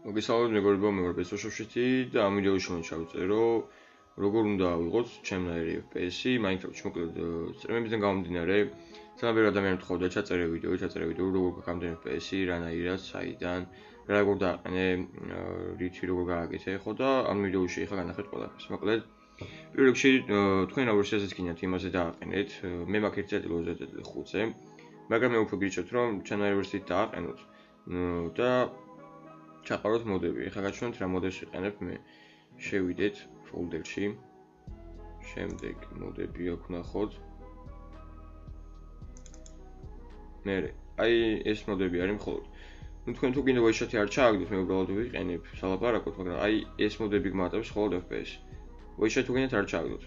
მოგესალმებით მეგობრებო, მე ვარ ბესოშოვშეთი და ამ ვიდეოში შევწერო როგორ უნდა ავიღოთ ჩემნაირი FPS-ი Minecraft-ში. მოკლედ, წრემებიდან გამომდინარე, ძალიან ბევრი ადამიანი მთხოვდა ჩაწერე ვიდეო, როგორ გაგამდენ FPS-ი, რანაირად, საიდან, რა როგორ დააყენე, რითი როგორ გააკეთე, ხო და ამ ვიდეოში ახლა განახეთ ყველაფერს. მოკლედ, პირველ რიგში თქვენ რა ვერსიაზეც გინდათ იმაზე დააყენეთ, მე მაქვს 1.0.5-ზე, მაგრამ მე უფრო გირჩევთ რომ ჩემნაირი ვერსიით დააყენოთ და ჩაყაროთ მოდები. ეხლა გაჩვენოთ რა მოდებს ვიყენებ მე. შევიდეთ ფოლდერში. შემდეგ მოდები აქ ვნახოთ. მე აი ეს მოდები არის მხოლოდ. ნუ თქვენ თუ გინდა ვაიშათი არ ჩააგდოთ, მე უბრალოდ ვიყენებ სალაპარაკოთ, მაგრამ აი ეს მოდები გმატებს მხოლოდ FPS. ვაიშათი თუ გინდათ არ ჩააგდოთ.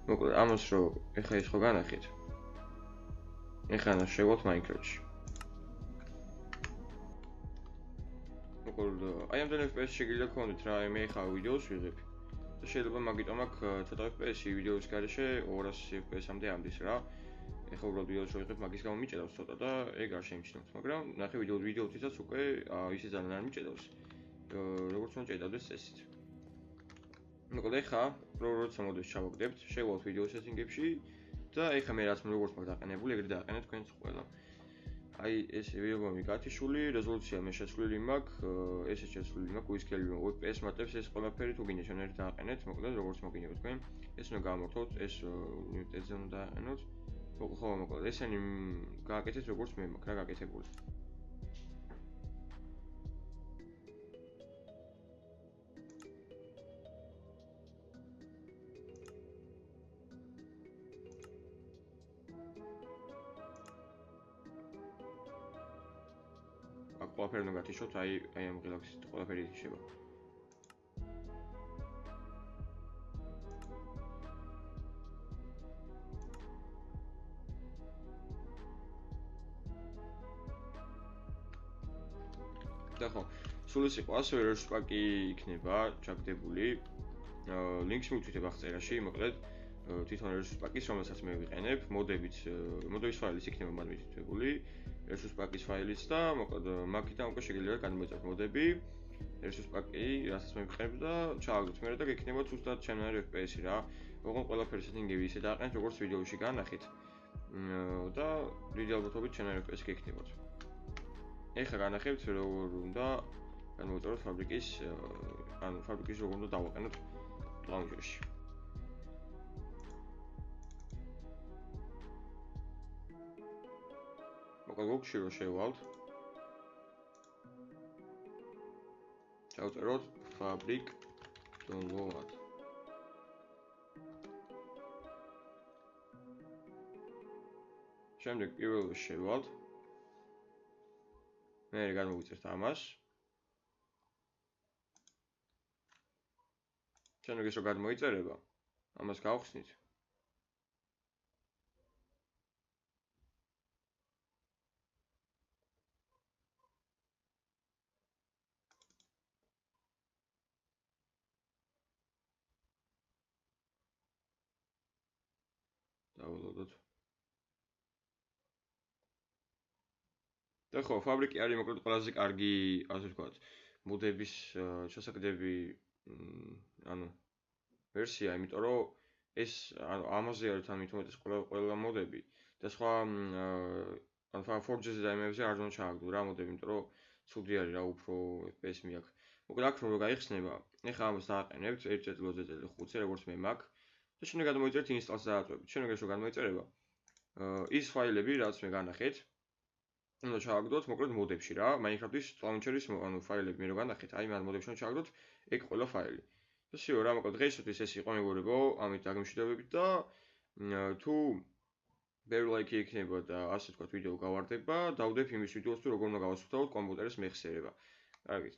მოკლედ ამას რომ ეხლა ის ხო განახეთ. ეხლა შევვალთ Minecraft-ში. აი ამდენ FPS შეგიძლია გქონდეთ რა, მე ხა ვიდეოს ვიღებ. და შეიძლება მაგიტომ აქ ცოტა FPS-ი ვიდეოს გარეშე 200 FPS-ამდე ამდის რა. ეხლა უბრალოდ ვიდეოს ვიღებ, მაგის გამო მიჭედავს ცოტა და ეგ არ შემჩნევთ, მაგრამ ნახე ვიდეოთვისაც უკვე ისე ძალიან არ მიჭედავს. როგორც უნდა ჭედავდეს წესით. მოკლედ ეხლა როცა მოდებს ჩავაგდებთ, შევვალთ ვიდეო სეტინგებში და ეხლა მე რაც როგორც მაგ დაყენებული, ეგრე დააყენეთ თქვენც ყველა. აი ეს ვიდეომი გათიშული, რეზოლუცია მე შეცვლილი მაქვს, ესე შეცვლილი მაქვს, უისქელი FPS მატებს ეს ყველაფერი თუ გინდა ჩვენ ერთ დააყენეთ, მოკლედ როგორც მოგინებთ თქვენ, ეს უნდა გამორთოთ, ეს ლიუტეზე უნდა დააყენოთ. ხო, მოკლედ ესენი გააკეთეთ როგორც მე მაქვს რა გაკეთებული. ყველაფერი უნდა გათიშოთ, აი ამ ღილაკით ყველაფერი ითიშება. და ხო, სულ ეს იყო, ასევე resource pack-ი იქნება ჩაგდებული. ლინკს მივთვით აღწერაში, მოკლედ თვითონ resource pack-ის, რომელსაც მე ვიყენებ, მოდების ფაილის იქნება მან მითითებული. resource pack-ის ფაილიც და მოკლედ მაგიდან უკვე შეგიძლიათ გადმოეწეროთ მოდები, resource pack-ი, რასაც მე ვიყენებ და ჩააგდოთ მე და გექნებათ ზუსტად ჩემნაირი FPS-ი რა. ოღონდ ყველაფერი სეტინგები ისე დააყენეთ, როგორც ვიდეოში განახით. და დიდი ალბათობით ჩემნაირი FPS გექნებათ. ეხლა განახებთ როგორ უნდა განმოვწეროთ ფაბრიკის როგორ უნდა დავაყენოთ ლაუნჩერში. მოკლედ გოგში რომ შევვალთ. ჩავწეროთ fabric download. შემდეგ პირველად შევვალთ. მე გადმოვიწერთ ამას. შემდეგ ეს რო გადმოიწერება, ამას გავხსნით. დავულოდოთ. და ხო, ფაბრიკი არის მოკლედ ყველაზე კარგი, ასე ვთქვათ, მოდების შესაძლებელი ვერსია, იმიტომ რომ ეს ამაზე არის თან მithumetes ყველა მოდები და სხვა Forge-ზე და MM-ზე არ უნდა ჩააგდო რა მოდები, იმიტომ რომ ცუდი არის რა, უფრო FPS მიაქვს. მოკლედ აქ რომ გაიხსნება, ეხლა ამას დააყენებთ 1.0.5-ზე, როგორც მე მაქვს და შემდეგ გადმოიწერეთ ინსტალს დააწვევით. შემდეგ ეს რო გადმოიწერება, ის ფაილები, რაც მე განახეთ, უნდა ჩააგდოთ მოკლედ მოდებში რა, Minecraft-ის launcher-ის ფაილები მე რო განახეთ, აი მაგ მოდებში უნდა ჩააგდოთ ეგ ყველა ფაილი. ისე რა, მოკლედ დღეისათვის ეს იყო მეგობრებო, ამით დაგემშვიდობებით და თუ ბევრი ლაიქი იქნება და ასე ვთქვათ ვიდეო გავარდება, დავდებ იმის ვიდეოს თუ როგორ უნდა გავასრულოთ კომპიუტერის მეხსიერება. კარგით.